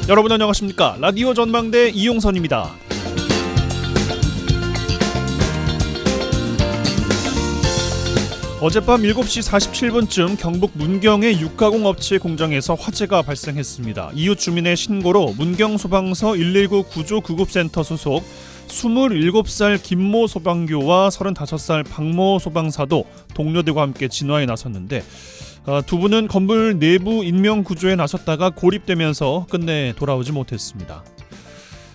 여러분 안녕하십니까? 라디오 전망대 이용선입니다. 어젯밤 7시 47분쯤 경북 문경의 육가공업체 공장에서 화재가 발생했습니다. 이웃 주민의 신고로 문경소방서 119 구조구급센터 소속 27살 김모 소방교와 35살 박모 소방사도 동료들과 함께 진화에 나섰는데 두 분은 건물 내부 인명 구조에 나섰다가 고립되면서 끝내 돌아오지 못했습니다.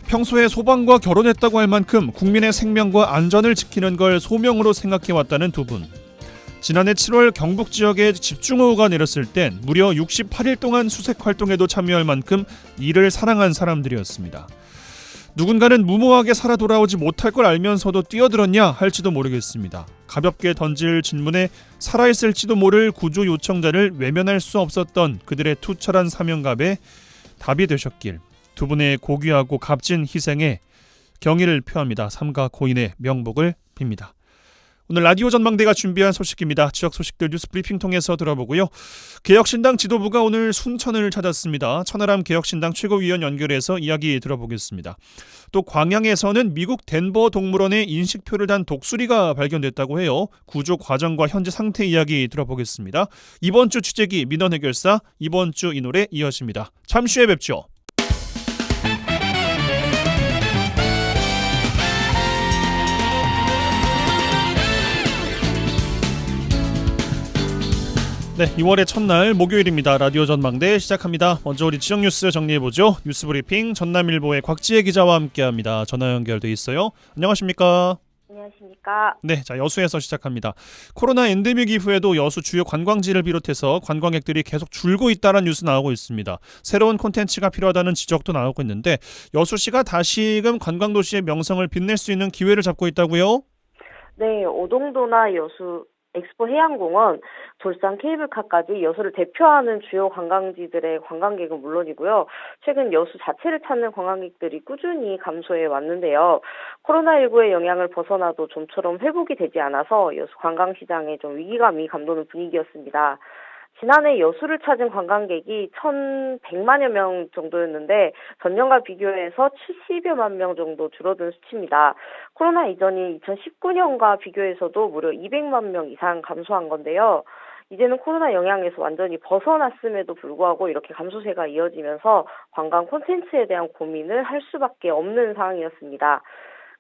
평소에 소방과 결혼했다고 할 만큼 국민의 생명과 안전을 지키는 걸 소명으로 생각해왔다는 두 분. 지난해 7월 경북 지역에 집중호우가 내렸을 땐 무려 68일 동안 수색 활동에도 참여할 만큼 이를 사랑한 사람들이었습니다. 누군가는 무모하게 살아 돌아오지 못할 걸 알면서도 뛰어들었냐 할지도 모르겠습니다. 가볍게 던질 질문에 살아있을지도 모를 구조 요청자를 외면할 수 없었던 그들의 투철한 사명감에 답이 되셨길 두 분의 고귀하고 값진 희생에 경의를 표합니다. 삼가 고인의 명복을 빕니다. 오늘 라디오 전망대가 준비한 소식입니다. 지역 소식들 뉴스 브리핑 통해서 들어보고요. 개혁신당 지도부가 오늘 순천을 찾았습니다. 천하람 개혁신당 최고위원 연결해서 이야기 들어보겠습니다. 또 광양에서는 미국 덴버 동물원에 인식표를 단 독수리가 발견됐다고 해요. 구조 과정과 현재 상태 이야기 들어보겠습니다. 이번 주 취재기 민원 해결사, 이번 주 이 노래 이어집니다. 잠시 후에 뵙죠. 네, 2월의 첫날 목요일입니다. 라디오 전망대 시작합니다. 먼저 우리 지역 뉴스 정리해보죠. 뉴스 브리핑 전남일보의 곽지혜 기자와 함께합니다. 전화 연결돼 있어요. 안녕하십니까? 안녕하십니까? 네, 자 여수에서 시작합니다. 코로나 엔데믹 이후에도 여수 주요 관광지를 비롯해서 관광객들이 계속 줄고 있다는 뉴스 나오고 있습니다. 새로운 콘텐츠가 필요하다는 지적도 나오고 있는데 여수시가 다시금 관광도시의 명성을 빛낼 수 있는 기회를 잡고 있다고요? 네, 오동도나 여수 엑스포 해양공원, 돌산 케이블카까지 여수를 대표하는 주요 관광지들의 관광객은 물론이고요. 최근 여수 자체를 찾는 관광객들이 꾸준히 감소해 왔는데요. 코로나19의 영향을 벗어나도 좀처럼 회복이 되지 않아서 여수 관광시장에 좀 위기감이 감도는 분위기였습니다. 지난해 여수를 찾은 관광객이 1,100만여 명 정도였는데 전년과 비교해서 70여만 명 정도 줄어든 수치입니다. 코로나 이전인 2019년과 비교해서도 무려 200만 명 이상 감소한 건데요. 이제는 코로나 영향에서 완전히 벗어났음에도 불구하고 이렇게 감소세가 이어지면서 관광 콘텐츠에 대한 고민을 할 수밖에 없는 상황이었습니다.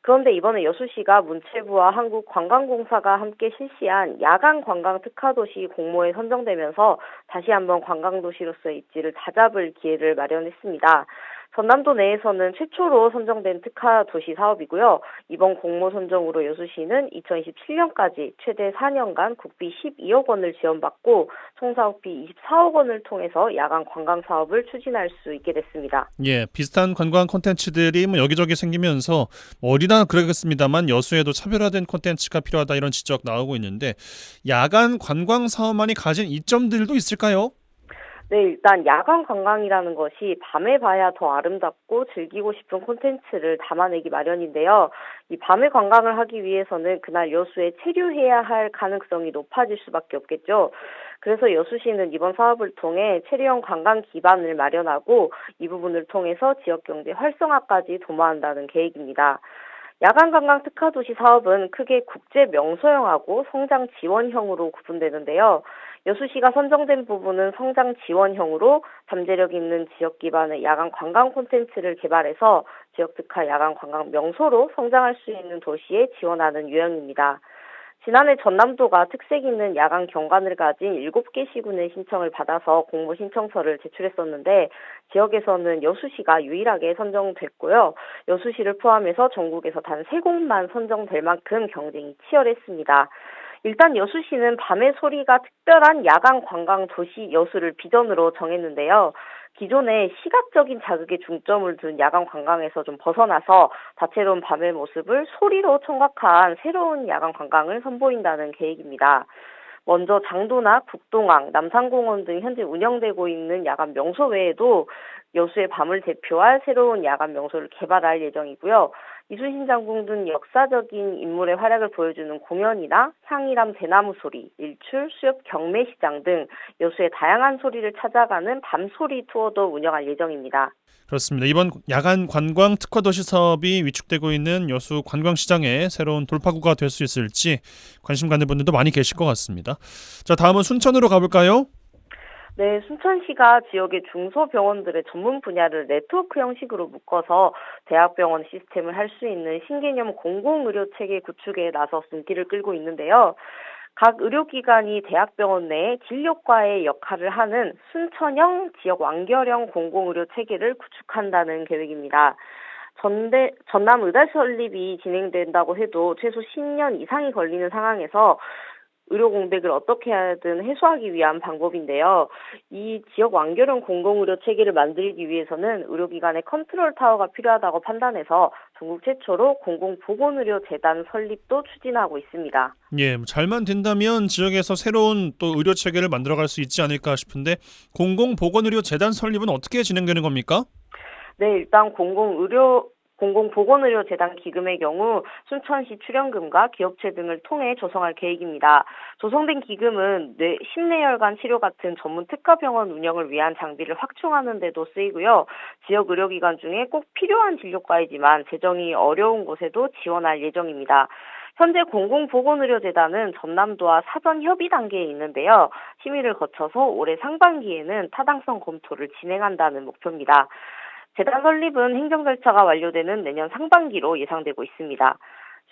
그런데 이번에 여수시가 문체부와 한국관광공사가 함께 실시한 야간 관광 특화도시 공모에 선정되면서 다시 한번 관광도시로서의 입지를 다잡을 기회를 마련했습니다. 전남도 내에서는 최초로 선정된 특화도시 사업이고요. 이번 공모 선정으로 여수시는 2027년까지 최대 4년간 국비 12억 원을 지원받고 총 사업비 24억 원을 통해서 야간 관광 사업을 추진할 수 있게 됐습니다. 예, 비슷한 관광 콘텐츠들이 여기저기 생기면서 어디나 그러겠습니다만 여수에도 차별화된 콘텐츠가 필요하다 이런 지적 나오고 있는데 야간 관광 사업만이 가진 이점들도 있을까요? 네, 일단 야간 관광이라는 것이 밤에 봐야 더 아름답고 즐기고 싶은 콘텐츠를 담아내기 마련인데요. 이 밤에 관광을 하기 위해서는 그날 여수에 체류해야 할 가능성이 높아질 수밖에 없겠죠. 그래서 여수시는 이번 사업을 통해 체류형 관광 기반을 마련하고 이 부분을 통해서 지역경제 활성화까지 도모한다는 계획입니다. 야간 관광 특화도시 사업은 크게 국제 명소형하고 성장 지원형으로 구분되는데요. 여수시가 선정된 부분은 성장 지원형으로 잠재력 있는 지역 기반의 야간 관광 콘텐츠를 개발해서 지역 특화 야간 관광 명소로 성장할 수 있는 도시에 지원하는 유형입니다. 지난해 전남도가 특색 있는 야간 경관을 가진 7개 시군의 신청을 받아서 공모 신청서를 제출했었는데 지역에서는 여수시가 유일하게 선정됐고요. 여수시를 포함해서 전국에서 단 3곳만 선정될 만큼 경쟁이 치열했습니다. 일단 여수시는 밤의 소리가 특별한 야간 관광 도시 여수를 비전으로 정했는데요. 기존의 시각적인 자극에 중점을 둔 야간 관광에서 좀 벗어나서 다채로운 밤의 모습을 소리로 청각한 새로운 야간 관광을 선보인다는 계획입니다. 먼저 장도나 북동항, 남산공원 등 현재 운영되고 있는 야간 명소 외에도 여수의 밤을 대표할 새로운 야간 명소를 개발할 예정이고요. 이순신 장군 등 역사적인 인물의 활약을 보여주는 공연이나 향이람 대나무 소리, 일출, 수협 경매시장 등 여수의 다양한 소리를 찾아가는 밤소리 투어도 운영할 예정입니다. 그렇습니다. 이번 야간 관광 특화도시 사업이 위축되고 있는 여수 관광시장의 새로운 돌파구가 될 수 있을지 관심 갖는 분들도 많이 계실 것 같습니다. 자, 다음은 순천으로 가볼까요? 네, 순천시가 지역의 중소병원들의 전문 분야를 네트워크 형식으로 묶어서 대학병원 시스템을 할 수 있는 신개념 공공의료체계 구축에 나서 눈길을 끌고 있는데요. 각 의료기관이 대학병원 내에 진료과의 역할을 하는 순천형 지역 완결형 공공의료체계를 구축한다는 계획입니다. 전남 의대 설립이 진행된다고 해도 최소 10년 이상이 걸리는 상황에서 의료 공백을 어떻게 하든 해소하기 위한 방법인데요. 이 지역 완결형 공공의료 체계를 만들기 위해서는 의료기관의 컨트롤 타워가 필요하다고 판단해서 전국 최초로 공공보건의료재단 설립도 추진하고 있습니다. 예, 잘만 된다면 지역에서 새로운 또 의료 체계를 만들어갈 수 있지 않을까 싶은데 공공보건의료재단 설립은 어떻게 진행되는 겁니까? 네, 일단 공공보건의료재단 기금의 경우 순천시 출연금과 기업체 등을 통해 조성할 계획입니다. 조성된 기금은 심내혈관 치료 같은 전문 특화병원 운영을 위한 장비를 확충하는 데도 쓰이고요. 지역 의료기관 중에 꼭 필요한 진료과이지만 재정이 어려운 곳에도 지원할 예정입니다. 현재 공공보건의료재단은 전남도와 사전 협의 단계에 있는데요. 심의를 거쳐서 올해 상반기에는 타당성 검토를 진행한다는 목표입니다. 재단 설립은 행정 절차가 완료되는 내년 상반기로 예상되고 있습니다.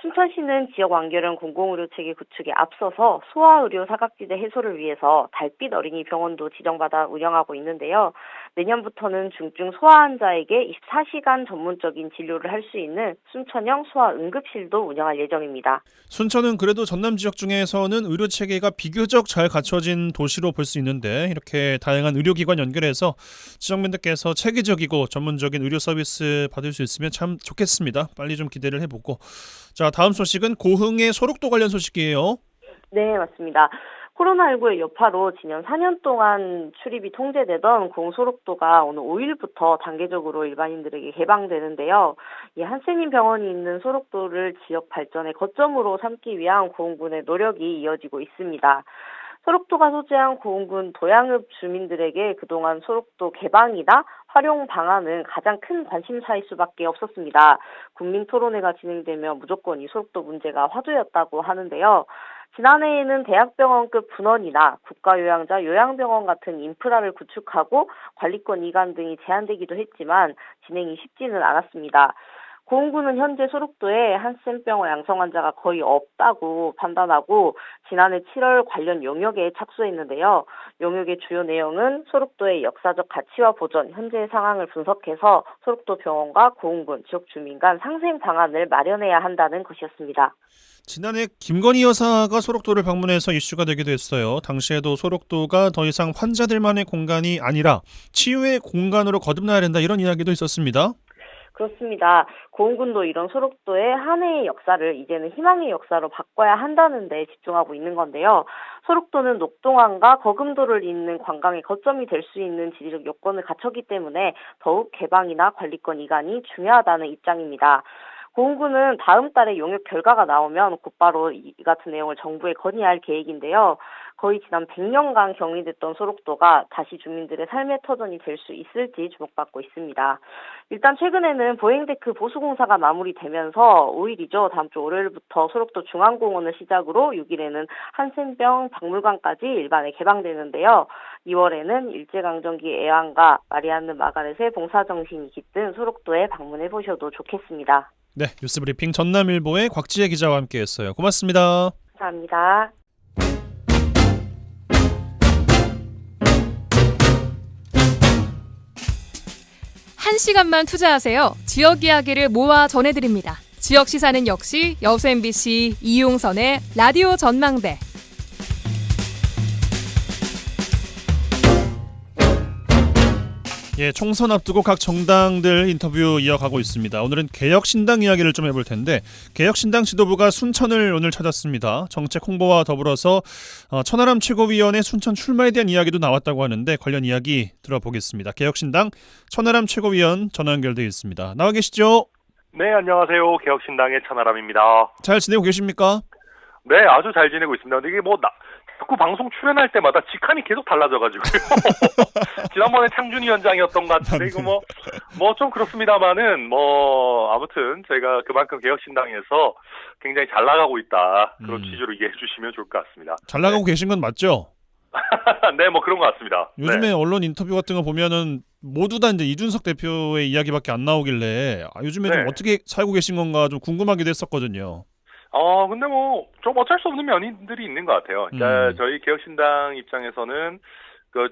순천시는 지역 완결형 공공의료체계 구축에 앞서서 소아의료 사각지대 해소를 위해서 달빛 어린이 병원도 지정받아 운영하고 있는데요. 내년부터는 중증 소아 환자에게 24시간 전문적인 진료를 할 수 있는 순천형 소아 응급실도 운영할 예정입니다. 순천은 그래도 전남 지역 중에서는 의료 체계가 비교적 잘 갖춰진 도시로 볼 수 있는데 이렇게 다양한 의료기관 연결해서 지역민들께서 체계적이고 전문적인 의료 서비스 받을 수 있으면 참 좋겠습니다. 빨리 좀 기대를 해보고. 자, 다음 소식은 고흥의 소록도 관련 소식이에요. 네, 맞습니다. 코로나19의 여파로 지난 4년 동안 출입이 통제되던 고흥소록도가 오늘 5일부터 단계적으로 일반인들에게 개방되는데요. 이 한센인 병원이 있는 소록도를 지역 발전의 거점으로 삼기 위한 고흥군의 노력이 이어지고 있습니다. 소록도가 소재한 고흥군 도양읍 주민들에게 그동안 소록도 개방이나 활용 방안은 가장 큰 관심사일 수밖에 없었습니다. 국민토론회가 진행되며 무조건 이 소록도 문제가 화두였다고 하는데요. 지난해에는 대학병원급 분원이나 국가요양자 요양병원 같은 인프라를 구축하고 관리권 이관 등이 제한되기도 했지만 진행이 쉽지는 않았습니다. 고흥군은 현재 소록도에 한센병원 양성 환자가 거의 없다고 판단하고 지난해 7월 관련 용역에 착수했는데요. 용역의 주요 내용은 소록도의 역사적 가치와 보존, 현재의 상황을 분석해서 소록도 병원과 고흥군, 지역 주민 간 상생 방안을 마련해야 한다는 것이었습니다. 지난해 김건희 여사가 소록도를 방문해서 이슈가 되기도 했어요. 당시에도 소록도가 더 이상 환자들만의 공간이 아니라 치유의 공간으로 거듭나야 된다 이런 이야기도 있었습니다. 그렇습니다. 고흥군도 이런 소록도의 한 해의 역사를 이제는 희망의 역사로 바꿔야 한다는 데 집중하고 있는 건데요. 소록도는 녹동항과 거금도를 잇는 관광의 거점이 될 수 있는 지리적 요건을 갖췄기 때문에 더욱 개방이나 관리권 이관이 중요하다는 입장입니다. 고흥군은 다음 달에 용역 결과가 나오면 곧바로 이 같은 내용을 정부에 건의할 계획인데요. 거의 지난 100년간 격리됐던 소록도가 다시 주민들의 삶의 터전이 될 수 있을지 주목받고 있습니다. 일단 최근에는 보행데크 보수공사가 마무리되면서 5일이죠. 다음 주 월요일부터 소록도 중앙공원을 시작으로 6일에는 한센병 박물관까지 일반에 개방되는데요. 2월에는 일제강점기 애완과 마리아느 마가렛의 봉사정신이 깃든 소록도에 방문해 보셔도 좋겠습니다. 네, 뉴스브리핑 전남일보의 곽지혜 기자와 함께했어요. 고맙습니다. 감사합니다. 한 시간만 투자하세요. 지역 이야기를 모아 전해드립니다. 지역 시사는 역시 여수 MBC 이용선의 라디오 전망대. 예, 총선 앞두고 각 정당들 인터뷰 이어가고 있습니다. 오늘은 개혁신당 이야기를 좀 해볼 텐데 개혁신당 지도부가 순천을 오늘 찾았습니다. 정책 홍보와 더불어서 천하람 최고위원의 순천 출마에 대한 이야기도 나왔다고 하는데 관련 이야기 들어보겠습니다. 개혁신당 천하람 최고위원 전화 연결되어 있습니다. 나와 계시죠? 네, 안녕하세요. 개혁신당의 천하람입니다. 잘 지내고 계십니까? 네, 아주 잘 지내고 있습니다. 근데 이게 자꾸 방송 출연할 때마다 직함이 계속 달라져가지고요. 지난번에 창준 위원장이었던 것 같은데, 이거 좀 그렇습니다만은, 아무튼 제가 그만큼 개혁신당에서 굉장히 잘 나가고 있다. 그런 취지로 이해해 주시면 좋을 것 같습니다. 잘 나가고 계신 건 맞죠? 네, 그런 것 같습니다. 요즘에 네. 언론 인터뷰 같은 거 보면은 모두 다 이제 이준석 대표의 이야기밖에 안 나오길래 요즘에 좀 네. 어떻게 살고 계신 건가 좀 궁금하기도 했었거든요. 근데 좀 어쩔 수 없는 면들이 있는 것 같아요. 그러니까 저희 개혁신당 입장에서는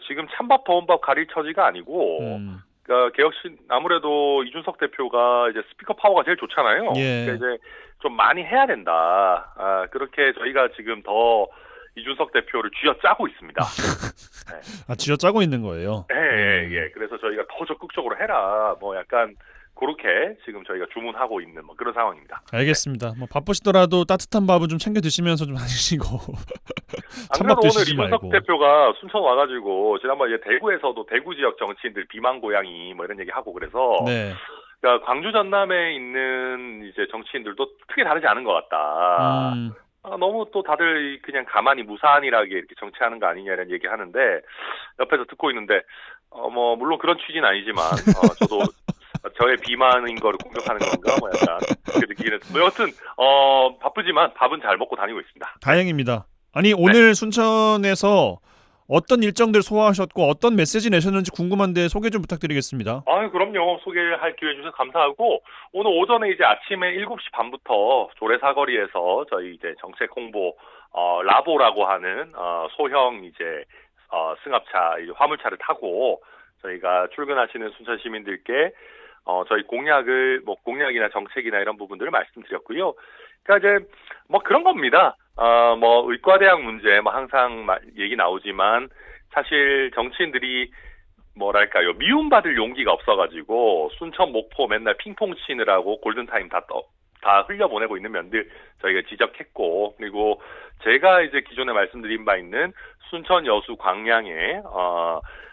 지금 찬밥 더운밥 가릴 처지가 아니고, 그러니까 아무래도 이준석 대표가 이제 스피커 파워가 제일 좋잖아요. 예. 그러니까 이제 좀 많이 해야 된다. 그렇게 저희가 지금 더 이준석 대표를 쥐어짜고 있습니다. 쥐어짜고 있는 거예요. 예. 그래서 저희가 더 적극적으로 해라. 약간 그렇게 지금 저희가 주문하고 있는 그런 상황입니다. 알겠습니다. 바쁘시더라도 따뜻한 밥은 좀 챙겨 드시면서 좀 다니시고 안 찬밥 그래도 오늘 드시지 이준석 말고. 대표가 순천 와가지고 지난번 이제 대구에서도 대구 지역 정치인들 비만 고양이 이런 얘기 하고 그래서 네. 그러니까 광주 전남에 있는 이제 정치인들도 크게 다르지 않은 것 같다. 너무 또 다들 그냥 가만히 무사안일하게 이렇게 정치하는 거 아니냐 이런 얘기 하는데 옆에서 듣고 있는데 물론 그런 취지는 아니지만 저도 저의 비만인 거를 공격하는 건가 약간 그렇게 느끼긴 했습니다. 여튼 바쁘지만 밥은 잘 먹고 다니고 있습니다. 다행입니다. 아니 오늘 순천에서 어떤 일정들 소화하셨고 어떤 메시지 내셨는지 궁금한데 소개 좀 부탁드리겠습니다. 그럼요. 소개할 기회 주셔서 감사하고 오늘 오전에 이제 아침에 7시 반부터 조례 사거리에서 저희 이제 정책 홍보 라보라고 하는 소형 이제 승합차 화물차를 타고 저희가 출근하시는 순천 시민들께 저희 공약이나 정책이나 이런 부분들을 말씀드렸고요. 그러니까 이제 그런 겁니다. 의과대학 문제 항상 얘기 나오지만 사실 정치인들이 뭐랄까요, 미움받을 용기가 없어가지고 순천 목포 맨날 핑퐁 치느라고 골든타임 다 흘려보내고 있는 면들 저희가 지적했고, 그리고 제가 이제 기존에 말씀드린 바 있는 순천 여수 광양의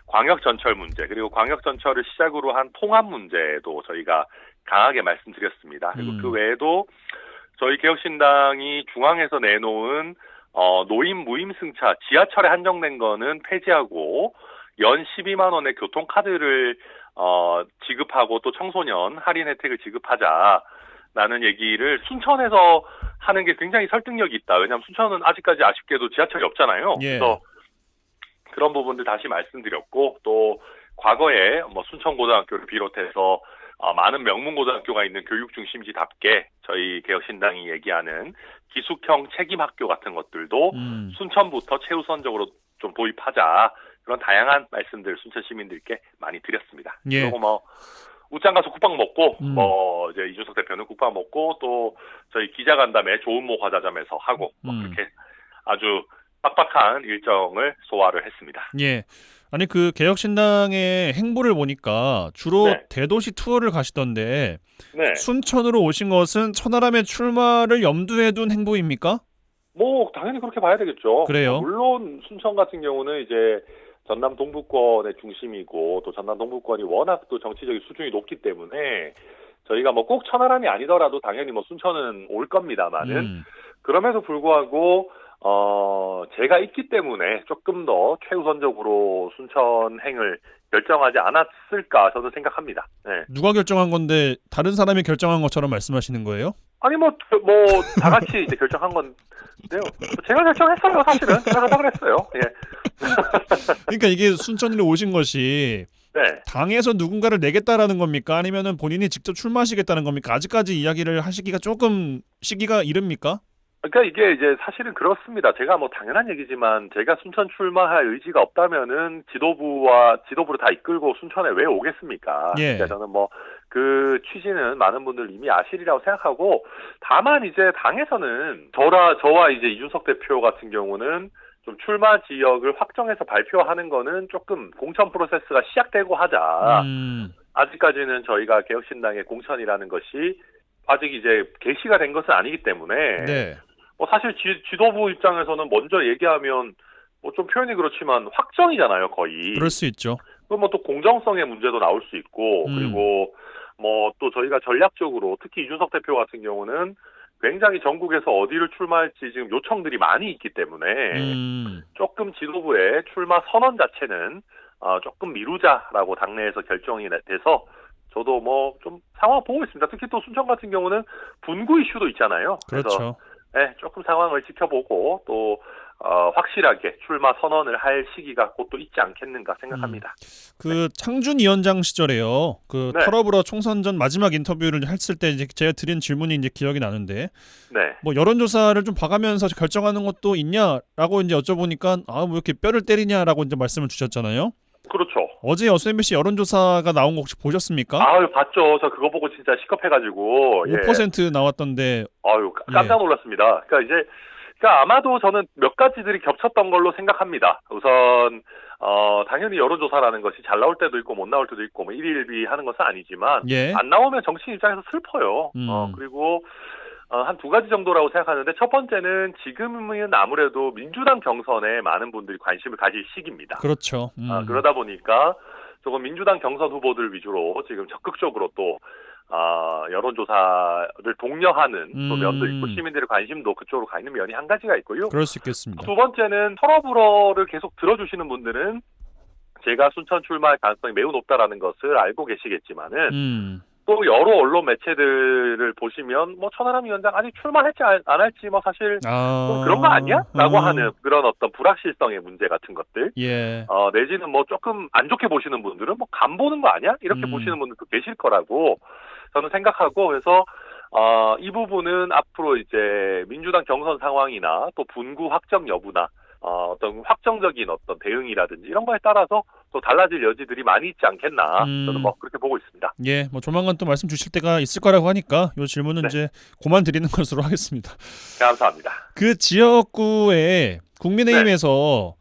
광역전철 문제, 그리고 광역전철을 시작으로 한 통합 문제도 저희가 강하게 말씀드렸습니다. 그리고 그 외에도 저희 개혁신당이 중앙에서 내놓은 노인 무임승차 지하철에 한정된 거는 폐지하고 연 12만 원의 교통카드를 지급하고 또 청소년 할인 혜택을 지급하자라는 얘기를 순천에서 하는 게 굉장히 설득력이 있다. 왜냐하면 순천은 아직까지 아쉽게도 지하철이 없잖아요. 예. 그래서 그런 부분들 다시 말씀드렸고, 또 과거에 순천고등학교를 비롯해서 많은 명문고등학교가 있는 교육 중심지답게 저희 개혁신당이 얘기하는 기숙형 책임학교 같은 것들도 순천부터 최우선적으로 좀 도입하자, 그런 다양한 말씀들 순천 시민들께 많이 드렸습니다. 예. 그리고 웃장 가서 국밥 먹고 이제 이준석 대표는 국밥 먹고 또 저희 기자간담회 조은모 과자점에서 하고 그렇게 아주 빡빡한 일정을 소화를 했습니다. 예. 아니 그 개혁신당의 행보를 보니까 주로 네. 대도시 투어를 가시던데 네. 순천으로 오신 것은 천하람의 출마를 염두에 둔 행보입니까? 당연히 그렇게 봐야 되겠죠. 그래요? 물론 순천 같은 경우는 이제 전남 동부권의 중심이고 또 전남 동부권이 워낙 또 정치적인 수준이 높기 때문에 저희가 꼭 천하람이 아니더라도 당연히 순천은 올 겁니다만은 그럼에도 불구하고 제가 있기 때문에 조금 더 최우선적으로 순천행을 결정하지 않았을까 저는 생각합니다. 네. 누가 결정한 건데 다른 사람이 결정한 것처럼 말씀하시는 거예요? 아니 다 같이 이제 결정한 건데요. 제가 결정했어요. 사실은 제가 하자 그랬어요. 예. 그러니까 이게 순천으로 오신 것이 네. 당에서 누군가를 내겠다라는 겁니까? 아니면은 본인이 직접 출마하시겠다는 겁니까? 아직까지 이야기를 하시기가 조금 시기가 이릅니까? 그러니까 이게 이제 사실은 그렇습니다. 제가 당연한 얘기지만 제가 순천 출마할 의지가 없다면은 지도부를 다 이끌고 순천에 왜 오겠습니까? 예. 그러니까 저는 그 취지는 많은 분들 이미 아시리라고 생각하고, 다만 이제 당에서는 저와 이제 이준석 대표 같은 경우는 좀 출마 지역을 확정해서 발표하는 거는 조금 공천 프로세스가 시작되고 하자. 아직까지는 저희가 개혁신당의 공천이라는 것이 아직 이제 개시가 된 것은 아니기 때문에 네. 사실 지도부 입장에서는 먼저 얘기하면 좀 표현이 그렇지만 확정이잖아요, 거의. 그럴 수 있죠. 그럼 또 공정성의 문제도 나올 수 있고, 그리고 뭐 또 저희가 전략적으로 특히 이준석 대표 같은 경우는 굉장히 전국에서 어디를 출마할지 지금 요청들이 많이 있기 때문에 조금 지도부의 출마 선언 자체는 조금 미루자라고 당내에서 결정이 돼서 저도 뭐 좀 상황 보고 있습니다. 특히 또 순천 같은 경우는 분구 이슈도 있잖아요. 그렇죠. 그래서 조금 상황을 지켜보고 또 확실하게 출마 선언을 할 시기가 곧 또 있지 않겠는가 생각합니다. 그 창준 위원장 시절에요. 그 네. 털어불어 총선 전 마지막 인터뷰를 했을 때 이제 제가 드린 질문이 이제 기억이 나는데, 네. 뭐 여론조사를 좀 봐가면서 결정하는 것도 있냐라고 이제 여쭤보니까 뭐 이렇게 뼈를 때리냐라고 이제 말씀을 주셨잖아요. 그렇죠. 어제 여수MBC 여론조사가 나온 거 혹시 보셨습니까? 아유, 봤죠. 저 그거 보고 진짜 시겁해가지고. 5% 나왔던데. 아유, 깜짝 놀랐습니다. 그러니까 아마도 저는 몇 가지들이 겹쳤던 걸로 생각합니다. 우선, 당연히 여론조사라는 것이 잘 나올 때도 있고 못 나올 때도 있고, 뭐, 일일비 하는 것은 아니지만, 안 나오면 정치인 입장에서 슬퍼요. 그리고, 한 두 가지 정도라고 생각하는데, 첫 번째는 지금은 아무래도 민주당 경선에 많은 분들이 관심을 가질 시기입니다. 그렇죠. 그러다 보니까 조금 민주당 경선 후보들 위주로 지금 적극적으로 또 여론조사를 독려하는 또 면도 있고 시민들의 관심도 그쪽으로 가 있는 면이 한 가지가 있고요. 그럴 수 있겠습니다. 두 번째는 털어불어를 계속 들어주시는 분들은 제가 순천 출마할 가능성이 매우 높다라는 것을 알고 계시겠지만은 또 여러 언론 매체들을 보시면 뭐 천하람 위원장 아직 출마할지 안 할지 뭐 사실 좀 그런 거 아니야? 라고 하는 그런 어떤 불확실성의 문제 같은 것들 내지는 뭐 조금 안 좋게 보시는 분들은 뭐 간 보는 거 아니야? 이렇게 보시는 분들도 계실 거라고 저는 생각하고 그래서 이 부분은 앞으로 이제 민주당 경선 상황이나 또 분구 확정 여부나 어떤 확정적인 어떤 대응이라든지 이런 거에 따라서 또 달라질 여지들이 많이 있지 않겠나 저는 뭐 그렇게 보고 있습니다. 예, 뭐 조만간 또 말씀 주실 때가 있을 거라고 하니까 이 질문은 이제 그만 드리는 것으로 하겠습니다. 감사합니다. 그 지역구에 국민의힘에서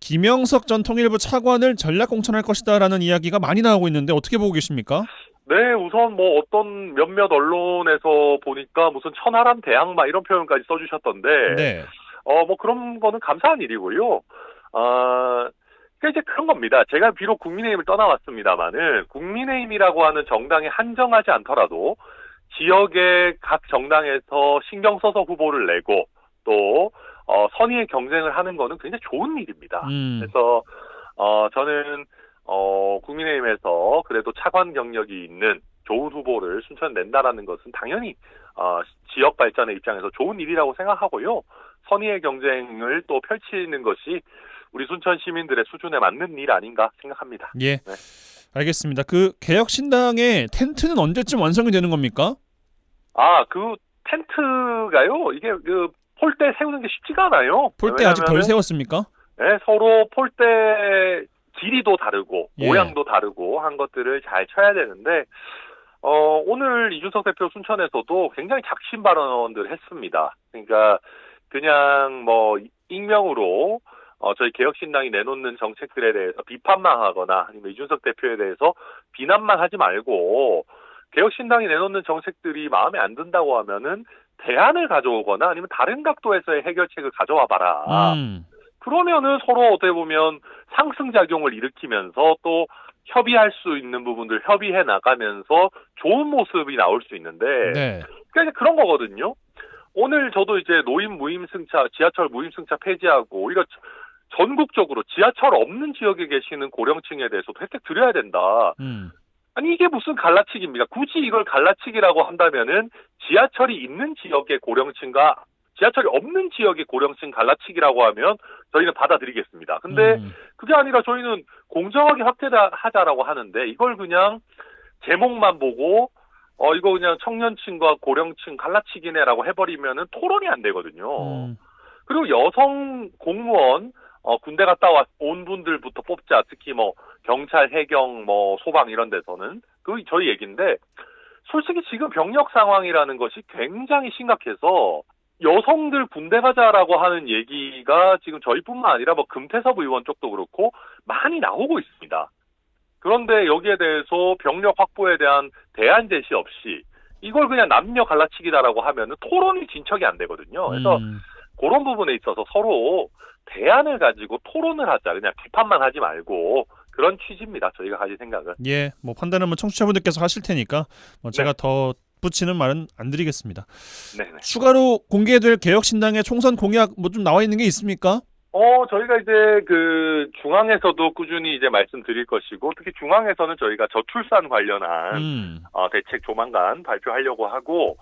김영석 전 통일부 차관을 전략 공천할 것이다라는 이야기가 많이 나오고 있는데 어떻게 보고 계십니까? 네, 우선 뭐 어떤 몇몇 언론에서 보니까 무슨 천하람 대항마 이런 표현까지 써주셨던데 뭐 그런 거는 감사한 일이고요. 그러니까 이제 그런 겁니다. 제가 비록 국민의힘을 떠나왔습니다만은 국민의힘이라고 하는 정당에 한정하지 않더라도 지역의 각 정당에서 신경 써서 후보를 내고 또 선의의 경쟁을 하는 거는 굉장히 좋은 일입니다. 그래서 저는 국민의힘에서 그래도 차관 경력이 있는 좋은 후보를 순천에 낸다라는 것은 당연히 지역 발전의 입장에서 좋은 일이라고 생각하고요. 선의의 경쟁을 또 펼치는 것이 우리 순천 시민들의 수준에 맞는 일 아닌가 생각합니다. 예, 알겠습니다. 그 개혁신당의 텐트는 언제쯤 완성이 되는 겁니까? 그 텐트가요. 이게 그 폴대 세우는 게 쉽지가 않아요. 폴대 아직 덜 세웠습니까? 네, 서로 폴대 길이도 다르고 모양도 다르고 한 것들을 잘 쳐야 되는데 오늘 이준석 대표 순천에서도 굉장히 작심 발언들을 했습니다. 그러니까 그냥 뭐 익명으로 저희 개혁신당이 내놓는 정책들에 대해서 비판만 하거나 아니면 이준석 대표에 대해서 비난만 하지 말고 개혁신당이 내놓는 정책들이 마음에 안 든다고 하면은 대안을 가져오거나 아니면 다른 각도에서의 해결책을 가져와 봐라. 그러면은 서로 어떻게 보면 상승작용을 일으키면서 또 협의할 수 있는 부분들 협의해 나가면서 좋은 모습이 나올 수 있는데 그러니까 그런 거거든요. 오늘 저도 이제 노인 무임승차, 지하철 무임승차 폐지하고 우리가 전국적으로 지하철 없는 지역에 계시는 고령층에 대해서도 혜택 드려야 된다. 아니 이게 무슨 갈라치기입니까? 굳이 이걸 갈라치기라고 한다면은 지하철이 있는 지역의 고령층과 지하철이 없는 지역의 고령층 갈라치기라고 하면 저희는 받아들이겠습니다. 근데 그게 아니라 저희는 공정하게 확대하자라고 하는데 이걸 그냥 제목만 보고 이거 그냥 청년층과 고령층 갈라치기네라고 해버리면은 토론이 안 되거든요. 그리고 여성 공무원 군대 갔다 온 분들부터 뽑자. 특히 뭐 경찰, 해경, 뭐 소방 이런 데서는 그 저희 얘기인데 솔직히 지금 병력 상황이라는 것이 굉장히 심각해서 여성들 군대 가자라고 하는 얘기가 지금 저희뿐만 아니라 뭐 금태섭 의원 쪽도 그렇고 많이 나오고 있습니다. 그런데 여기에 대해서 병력 확보에 대한 대안 제시 없이 이걸 그냥 남녀 갈라치기다라고 하면은 토론이 진척이 안 되거든요. 그래서 그런 부분에 있어서 서로 대안을 가지고 토론을 하자. 그냥 비판만 하지 말고 그런 취지입니다. 저희가 가진 생각은. 예, 뭐 판단은 뭐 청취자분들께서 하실 테니까 뭐 제가 더 붙이는 말은 안 드리겠습니다. 네네. 추가로 공개될 개혁신당의 총선 공약 뭐 좀 나와 있는 게 있습니까? 저희가 이제 그 중앙에서도 꾸준히 이제 말씀드릴 것이고, 특히 중앙에서는 저희가 저출산 관련한 대책 조만간 발표하려고 하고,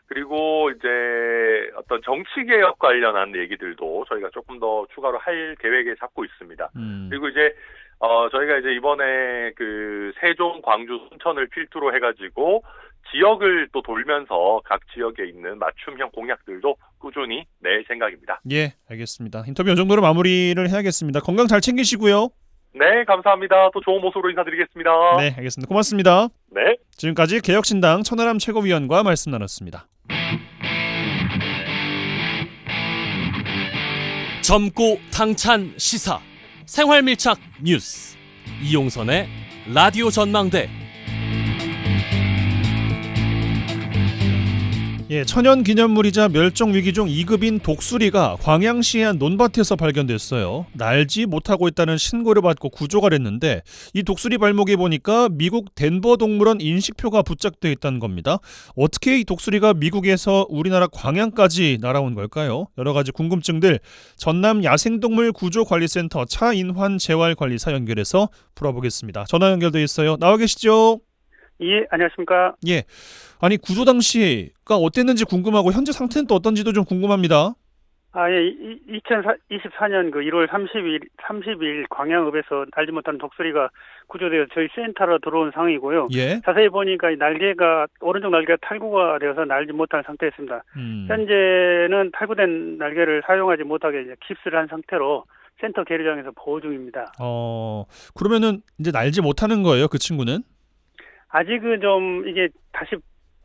그리고 이제 어떤 정치개혁 관련한 얘기들도 저희가 조금 더 추가로 할 계획에 잡고 있습니다. 그리고 이제 저희가 이제 이번에 그 세종, 광주, 순천을 필두로 해가지고 지역을 또 돌면서 각 지역에 있는 맞춤형 공약들도 꾸준히 낼 생각입니다. 예, 알겠습니다. 인터뷰 이 정도로 마무리를 해야겠습니다. 건강 잘 챙기시고요. 네, 감사합니다. 또 좋은 모습으로 인사드리겠습니다. 네, 알겠습니다. 고맙습니다. 네. 지금까지 개혁신당 천하람 최고위원과 말씀 나눴습니다. 젊고 당찬 시사 생활밀착 뉴스 이용선의 라디오 전망대. 예, 천연기념물이자 멸종위기종 2급인 독수리가 광양시의 한 논밭에서 발견됐어요. 날지 못하고 있다는 신고를 받고 구조가 됐는데 이 독수리 발목에 보니까 미국 덴버 동물원 인식표가 부착되어 있다는 겁니다. 어떻게 이 독수리가 미국에서 우리나라 광양까지 날아온 걸까요? 여러 가지 궁금증들 전남 야생동물구조관리센터 차인환 재활관리사 연결해서 풀어보겠습니다. 전화 연결돼 있어요. 나와 계시죠? 예, 안녕하십니까. 예. 아니 구조 당시가 어땠는지 궁금하고 현재 상태는 또 어떤지도 좀 궁금합니다. 예, 2024년 그 1월 30일 광양읍에서 날지 못하는 독수리가 구조되어 저희 센터로 들어온 상황이고요. 예. 자세히 보니까 이 날개가 오른쪽 날개가 탈구가 되어서 날지 못하는 상태였습니다. 현재는 탈구된 날개를 사용하지 못하게 이제 깁스를 한 상태로 센터 계류장에서 보호 중입니다. 그러면은 이제 날지 못하는 거예요, 그 친구는? 아직은 좀 이게 다시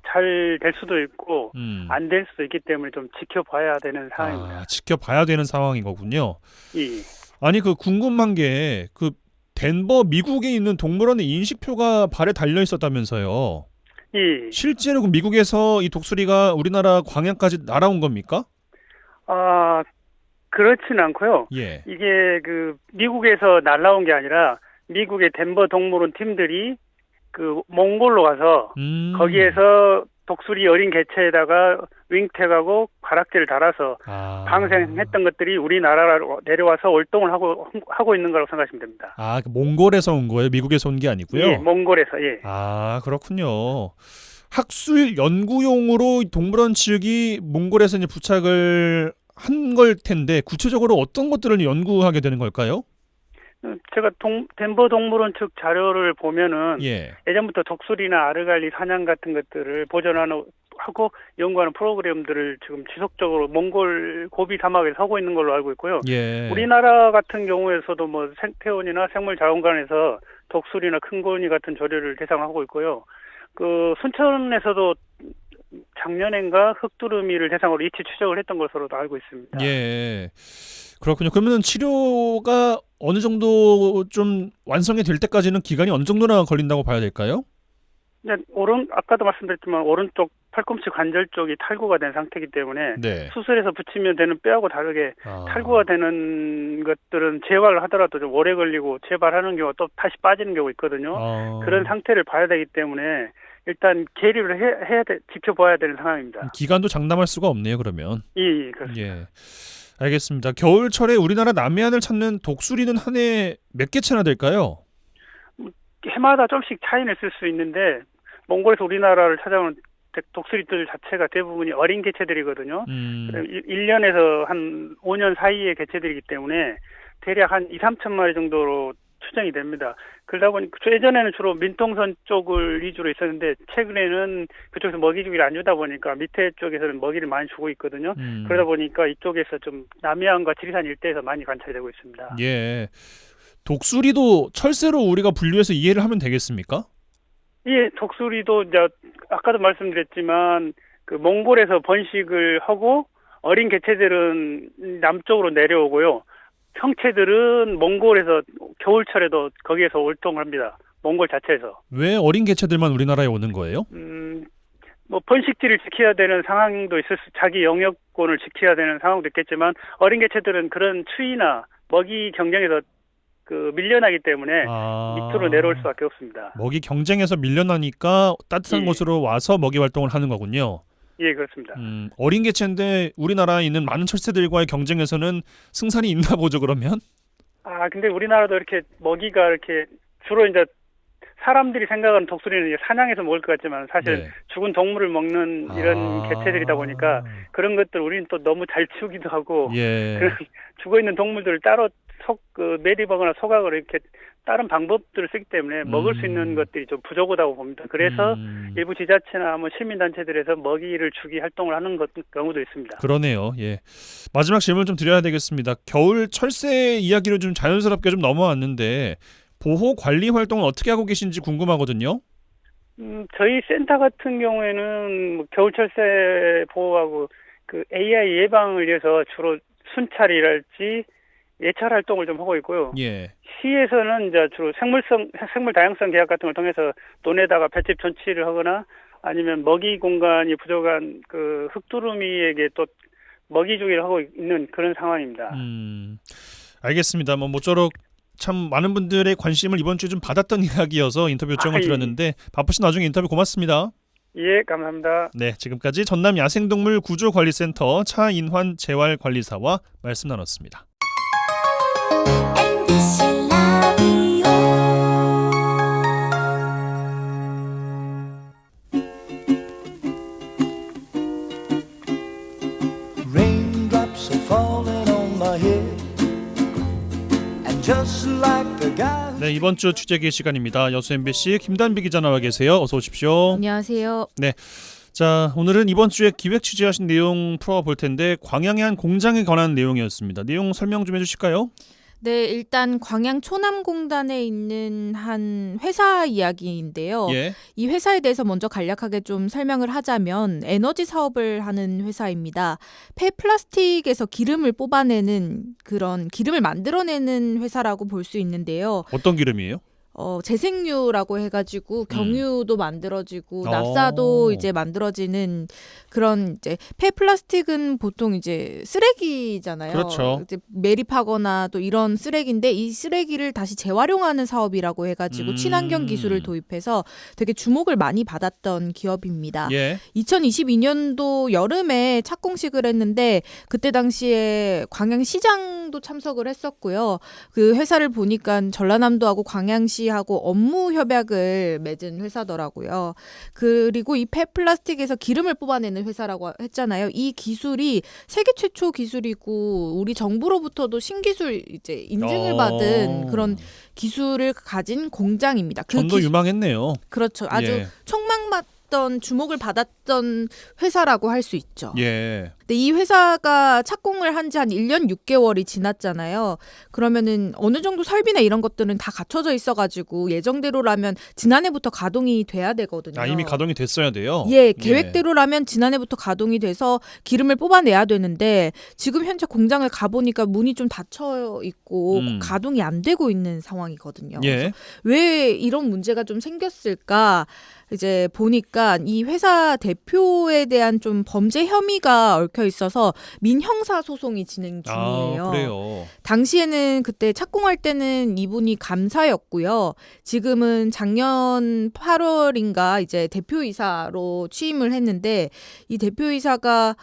잘 될 수도 있고 안 될 수도 있기 때문에 좀 지켜봐야 되는 상황입니다. 지켜봐야 되는 상황인 거군요. 예. 아니 그 궁금한 게 그 덴버 미국에 있는 동물원에 인식표가 발에 달려 있었다면서요. 예. 실제로 그 미국에서 이 독수리가 우리나라 광양까지 날아온 겁니까? 그렇진 않고요. 예. 이게 그 미국에서 날아온 게 아니라 미국의 덴버 동물원 팀들이 그 몽골로 가서 거기에서 독수리 어린 개체에다가 윙택하고 가락지를 달아서 방생했던 것들이 우리나라로 내려와서 월동을 하고 있는 거라고 생각하시면 됩니다. 그 몽골에서 온 거예요? 미국에서 온 게 아니고요? 예, 몽골에서, 예. 그렇군요. 학술 연구용으로 동물원 측이 몽골에서 이제 부착을 한 걸 텐데 구체적으로 어떤 것들을 연구하게 되는 걸까요? 제가 덴버 동물원 측 자료를 보면은 예전부터 독수리나 아르갈리 사냥 같은 것들을 보존하고 연구하는 프로그램들을 지금 지속적으로 몽골 고비 사막에 서고 있는 걸로 알고 있고요. 우리나라 같은 경우에서도 뭐 생태원이나 생물자원관에서 독수리나 큰고니 같은 조류를 대상하고 있고요. 그 순천에서도 작년엔가 흑두루미를 대상으로 이치 추적을 했던 것으로도 알고 있습니다. 예. 그렇군요. 그러면 치료가 어느 정도 좀 완성이 될 때까지는 기간이 어느 정도나 걸린다고 봐야 될까요? 네, 아까도 말씀드렸지만 오른쪽 팔꿈치 관절 쪽이 탈구가 된 상태이기 때문에 수술해서 붙이면 되는 뼈하고 다르게 탈구가 되는 것들은 재활을 하더라도 좀 오래 걸리고 재발하는 경우가 또 다시 빠지는 경우가 있거든요. 그런 상태를 봐야 되기 때문에 일단 계류를 해야 지켜봐야 되는 상황입니다. 기간도 장담할 수가 없네요, 그러면. 예, 그렇습니다. 예. 알겠습니다. 겨울철에 우리나라 남해안을 찾는 독수리는 한 해에 몇 개체나 될까요? 해마다 좀씩 차이는 있을 수 있는데 몽골에서 우리나라를 찾아오는 독수리들 자체가 대부분이 어린 개체들이거든요. 1년에서 한 5년 사이의 개체들이기 때문에 대략 한 2, 3천 마리 정도로 추정이 됩니다. 그러다 보니까 예전에는 주로 민통선 쪽을 위주로 있었는데 최근에는 그쪽에서 먹이 주기를 안 주다 보니까 밑에 쪽에서는 먹이를 많이 주고 있거든요. 그러다 보니까 이쪽에서 좀 남해안과 지리산 일대에서 많이 관찰이 되고 있습니다. 예. 독수리도 철새로 우리가 분류해서 이해를 하면 되겠습니까? 예, 독수리도 이제 아까도 말씀드렸지만 그 몽골에서 번식을 하고 어린 개체들은 남쪽으로 내려오고요. 형체들은 몽골에서 겨울철에도 거기에서 월동을 합니다. 몽골 자체에서. 왜 어린 개체들만 우리나라에 오는 거예요? 뭐 번식지를 지켜야 되는 상황도 자기 영역권을 지켜야 되는 상황도 있겠지만 어린 개체들은 그런 추위나 먹이 경쟁에서 밀려나기 때문에 아. 밑으로 내려올 수밖에 없습니다. 먹이 경쟁에서 밀려나니까 따뜻한 예. 곳으로 와서 먹이 활동을 하는 거군요. 예, 그렇습니다. 어린 개체인데 우리나라에 있는 많은 철새들과의 경쟁에서는 승산이 있나 보죠, 그러면? 근데 우리나라도 이렇게 먹이가 이렇게 주로 이제 사람들이 생각하는 독수리는 이제 사냥해서 먹을 것 같지만 사실 네. 죽은 동물을 먹는 이런 개체들이다 보니까 그런 것들 우리는 또 너무 잘 치우기도 하고 예. 그런 죽어 있는 동물들을 따로 매립하거나 소각으로 이렇게 다른 방법들을 쓰기 때문에 먹을 수 있는 것들이 좀 부족하다고 봅니다. 그래서 일부 지자체나 뭐 시민단체들에서 먹이를 주기 활동을 하는 경우도 있습니다. 그러네요. 예. 마지막 질문 좀 드려야 되겠습니다. 겨울 철새 이야기로 좀 자연스럽게 좀 넘어왔는데 보호 관리 활동을 어떻게 하고 계신지 궁금하거든요. 저희 센터 같은 경우에는 뭐 겨울철새 보호하고 그 AI 예방을 위해서 주로 순찰이랄지 예찰 활동을 좀 하고 있고요. 예. 시에서는 이제 주로 생물 다양성 계약 같은 걸 통해서 논에다가 볏짚 전치를 하거나 아니면 먹이 공간이 부족한 그 흑두루미에게 또 먹이 주기를 하고 있는 그런 상황입니다. 알겠습니다. 모쪼록 참 많은 분들의 관심을 이번 주에 좀 받았던 이야기여서 인터뷰 요청을 드렸는데 바쁘신 와중에 인터뷰 고맙습니다. 예, 감사합니다. 네, 지금까지 전남 야생동물 구조관리센터 차인환 재활관리사와 말씀 나눴습니다. MBC 라디오 Raindrops are falling on my head And just like the guy 네, 이번 주 취재기 시간입니다. 여수 MBC 김단비 기자 나와 계세요. 어서 오십시오. 안녕하세요. 네, 자 오늘은 이번 주에 기획 취재하신 내용 풀어볼 텐데 광양의 한 공장에 관한 내용이었습니다. 내용 설명 좀 해주실까요? 네, 일단 광양 초남공단에 있는 한 회사 이야기인데요. 예. 이 회사에 대해서 먼저 간략하게 좀 설명을 하자면 에너지 사업을 하는 회사입니다. 폐플라스틱에서 기름을 뽑아내는 그런 기름을 만들어내는 회사라고 볼 수 있는데요. 어떤 기름이에요? 재생유라고 해가지고 경유도 만들어지고 오. 납사도 이제 만들어지는 그런 이제 폐플라스틱은 보통 이제 쓰레기잖아요. 그렇죠. 이제 매립하거나 또 이런 쓰레기인데 이 쓰레기를 다시 재활용하는 사업이라고 해가지고 친환경 기술을 도입해서 되게 주목을 많이 받았던 기업입니다. 예. 2022년도 여름에 착공식을 했는데 그때 당시에 광양시장도 참석을 했었고요. 그 회사를 보니까 전라남도하고 광양시하고 업무 협약을 맺은 회사더라고요. 그리고 이 폐플라스틱에서 기름을 뽑아내는 회사라고 했잖아요. 이 기술이 세계 최초 기술이고 우리 정부로부터도 신기술 이제 인증을 받은 그런 기술을 가진 공장입니다. 전도 유망했네요. 그렇죠. 아주 예. 촉망받던 주목을 받았던 회사라고 할 수 있죠. 예. 근데 이 회사가 착공을 한 지 한 1년 6개월이 지났잖아요. 그러면은 어느 정도 설비나 이런 것들은 다 갖춰져 있어가지고 예정대로라면 지난해부터 가동이 돼야 되거든요. 이미 가동이 됐어야 돼요? 예, 계획대로라면 지난해부터 가동이 돼서 기름을 뽑아내야 되는데 지금 현재 공장을 가보니까 문이 좀 닫혀 있고 가동이 안 되고 있는 상황이거든요. 예. 왜 이런 문제가 좀 생겼을까? 이제 보니까 이 회사 대표에 대한 좀 범죄 혐의가 얽혀 있어서 민형사 소송이 진행 중이에요. 그래요. 당시에는 그때 착공할 때는 이분이 감사였고요. 지금은 작년 8월인가 이제 대표이사로 취임을 했는데 이 대표이사가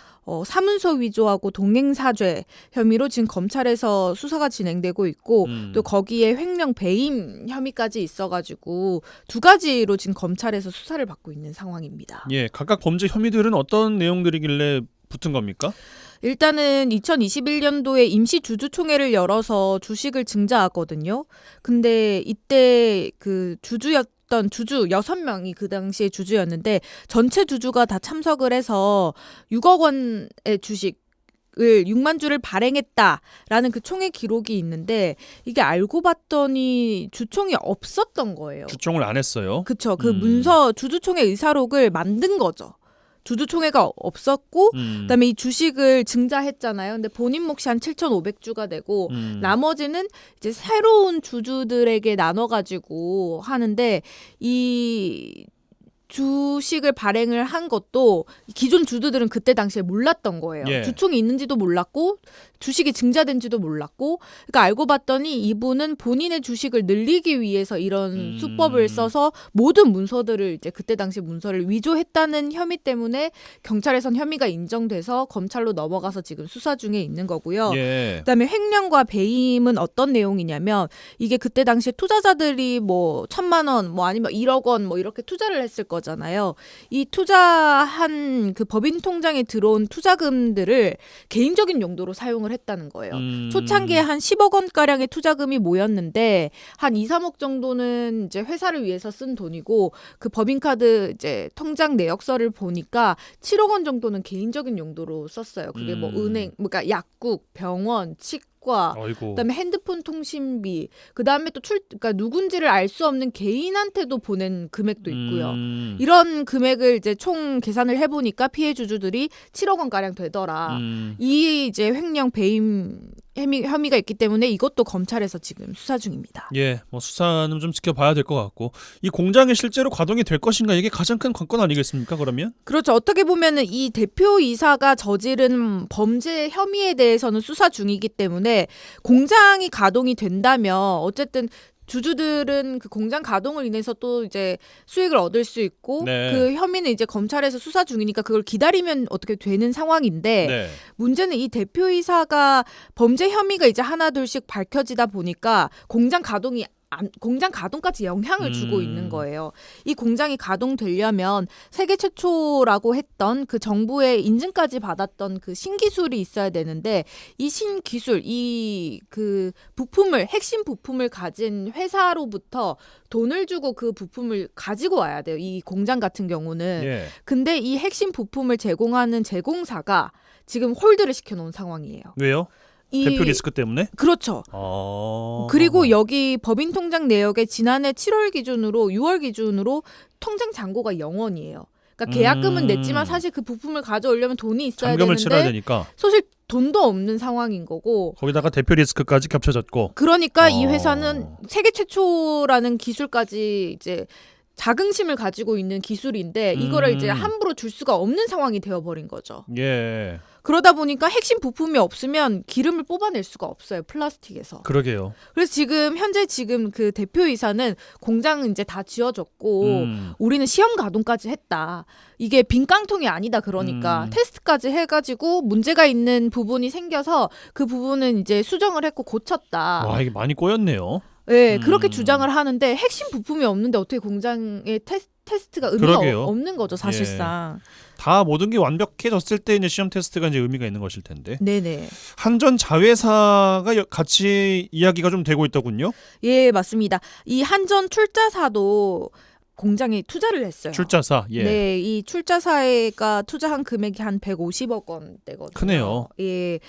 사문서 위조하고 동행사죄 혐의로 지금 검찰에서 수사가 진행되고 있고 또 거기에 횡령 배임 혐의까지 있어가지고 두 가지로 지금 검찰에서 수사를 받고 있는 상황입니다. 예, 각각 범죄 혐의들은 어떤 내용들이길래 붙은 겁니까? 일단은 2021년도에 임시 주주총회를 열어서 주식을 증자하거든요. 근데 이때 그 주주였던 주주 6명이 그 당시에 주주였는데 전체 주주가 다 참석을 해서 6억 원의 주식 을 6만 주를 발행했다라는 그 총회 기록이 있는데 이게 알고 봤더니 주총이 없었던 거예요. 주총을 안 했어요. 그렇죠. 그 문서 주주총회 의사록을 만든 거죠. 주주총회가 없었고 그다음에 이 주식을 증자했잖아요. 근데 본인 몫이 한 7,500주가 되고 나머지는 이제 새로운 주주들에게 나눠가지고 하는데 이 주식을 발행을 한 것도 기존 주주들은 그때 당시에 몰랐던 거예요. 예. 주총이 있는지도 몰랐고 주식이 증자된지도 몰랐고 그러니까 알고 봤더니 이분은 본인의 주식을 늘리기 위해서 이런 수법을 써서 모든 문서들을 이제 그때 당시 문서를 위조했다는 혐의 때문에 경찰에선 혐의가 인정돼서 검찰로 넘어가서 지금 수사 중에 있는 거고요. 예. 그다음에 횡령과 배임은 어떤 내용이냐면 이게 그때 당시에 투자자들이 뭐 1,000만 원, 뭐 아니면 1억 원 뭐 이렇게 투자를 했을 거잖아요. 이 투자한 그 법인 통장에 들어온 투자금들을 개인적인 용도로 사용을 했다는 거예요. 초창기에 한 10억 원 가량의 투자금이 모였는데 한 2, 3억 정도는 이제 회사를 위해서 쓴 돈이고 그 법인카드 이제 통장 내역서를 보니까 7억 원 정도는 개인적인 용도로 썼어요. 그게 뭐 은행, 그러니까 약국, 병원, 치과, 아이고. 그다음에 핸드폰 통신비, 그다음에 또 그러니까 누군지를 알 수 없는 개인한테도 보낸 금액도 있고요. 이런 금액을 이제 총 계산을 해보니까 피해 주주들이 7억 원 가량 되더라. 이 이제 횡령 배임 혐의가 있기 때문에 이것도 검찰에서 지금 수사 중입니다. 예, 뭐 수사는 좀 지켜봐야 될 것 같고 이 공장이 실제로 가동이 될 것인가 이게 가장 큰 관건 아니겠습니까? 그러면? 그렇죠. 어떻게 보면은 이 대표이사가 저지른 범죄 혐의에 대해서는 수사 중이기 때문에 공장이 가동이 된다면 어쨌든 주주들은 그 공장 가동을 인해서 또 이제 수익을 얻을 수 있고 네. 그 혐의는 이제 검찰에서 수사 중이니까 그걸 기다리면 어떻게 되는 상황인데 네. 문제는 이 대표이사가 범죄 혐의가 이제 하나둘씩 밝혀지다 보니까 공장 가동까지 영향을 주고 있는 거예요. 이 공장이 가동되려면 세계 최초라고 했던 그 정부의 인증까지 받았던 그 신기술이 있어야 되는데 이 신기술, 이 그 부품을 핵심 부품을 가진 회사로부터 돈을 주고 그 부품을 가지고 와야 돼요. 이 공장 같은 경우는. 예. 근데 이 핵심 부품을 제공하는 제공사가 지금 홀드를 시켜놓은 상황이에요. 왜요? 대표 리스크 때문에? 그렇죠. 그리고 여기 법인 통장 내역에 지난해 7월 기준으로 6월 기준으로 통장 잔고가 0원이에요. 그러니까 계약금은 냈지만 사실 그 부품을 가져오려면 돈이 있어야 잔금을 되는데 치러야 되니까. 사실 돈도 없는 상황인 거고 거기다가 대표 리스크까지 겹쳐졌고. 그러니까 이 회사는 세계 최초라는 기술까지 이제 자긍심을 가지고 있는 기술인데 이거를 이제 함부로 줄 수가 없는 상황이 되어버린 거죠. 예. 그러다 보니까 핵심 부품이 없으면 기름을 뽑아낼 수가 없어요. 플라스틱에서. 그러게요. 그래서 현재 그 대표이사는 공장은 이제 다 지어졌고 우리는 시험 가동까지 했다. 이게 빈 깡통이 아니다. 그러니까 테스트까지 해가지고 문제가 있는 부분이 생겨서 그 부분은 이제 수정을 했고 고쳤다. 와, 이게 많이 꼬였네요. 네, 그렇게 주장을 하는데 핵심 부품이 없는데 어떻게 공장에 테스트가 의미가 없는 거죠, 사실상. 예. 다 모든 게 완벽해졌을 때 이제 시험 테스트가 이제 의미가 있는 것일 텐데. 네네. 한전 자회사가 같이 이야기가 좀 되고 있더군요. 예, 맞습니다. 이 한전 출자사도 공장에 투자를 했어요. 출자사. 예. 네, 이 출자사가 투자한 금액이 한 150억 원대거든요. 크네요. 예.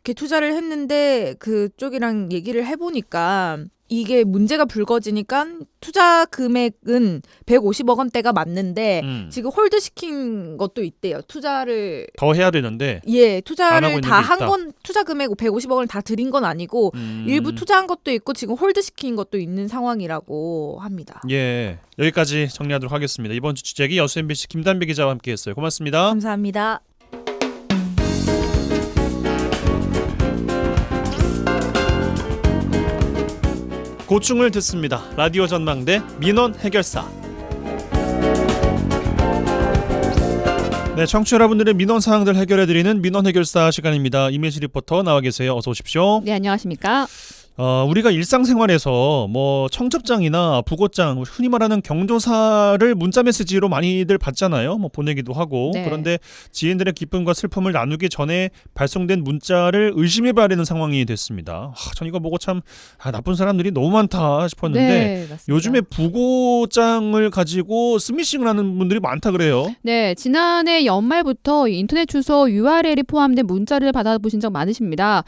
이렇게 투자를 했는데 그쪽이랑 얘기를 해보니까 이게 문제가 불거지니까 투자 금액은 150억 원대가 맞는데 지금 홀드 시킨 것도 있대요. 투자를 더 해야 되는데. 예, 투자를 다 한 있다. 건 투자 금액 150억 원을 다 드린 건 아니고 일부 투자한 것도 있고 지금 홀드 시킨 것도 있는 상황이라고 합니다. 예, 여기까지 정리하도록 하겠습니다. 이번 주 취재기 여수 MBC 김단비 기자와 함께했어요. 고맙습니다. 감사합니다. 고충을 듣습니다. 라디오 전망대 민원 해결사. 네, 청취자 여러분들의 민원 사항들 해결해드리는 민원 해결사 시간입니다. 이매실 리포터 나와 계세요. 어서 오십시오. 네, 안녕하십니까. 우리가 일상생활에서 뭐 청첩장이나 부고장, 흔히 말하는 경조사를 문자 메시지로 많이들 받잖아요. 뭐 보내기도 하고. 네. 그런데 지인들의 기쁨과 슬픔을 나누기 전에 발송된 문자를 의심해봐야 되는 상황이 됐습니다. 전 이거 보고 참 나쁜 사람들이 너무 많다 싶었는데 네, 맞습니다. 요즘에 부고장을 가지고 스미싱을 하는 분들이 많다 그래요. 네, 지난해 연말부터 인터넷 주소 URL이 포함된 문자를 받아보신 적 많으십니다.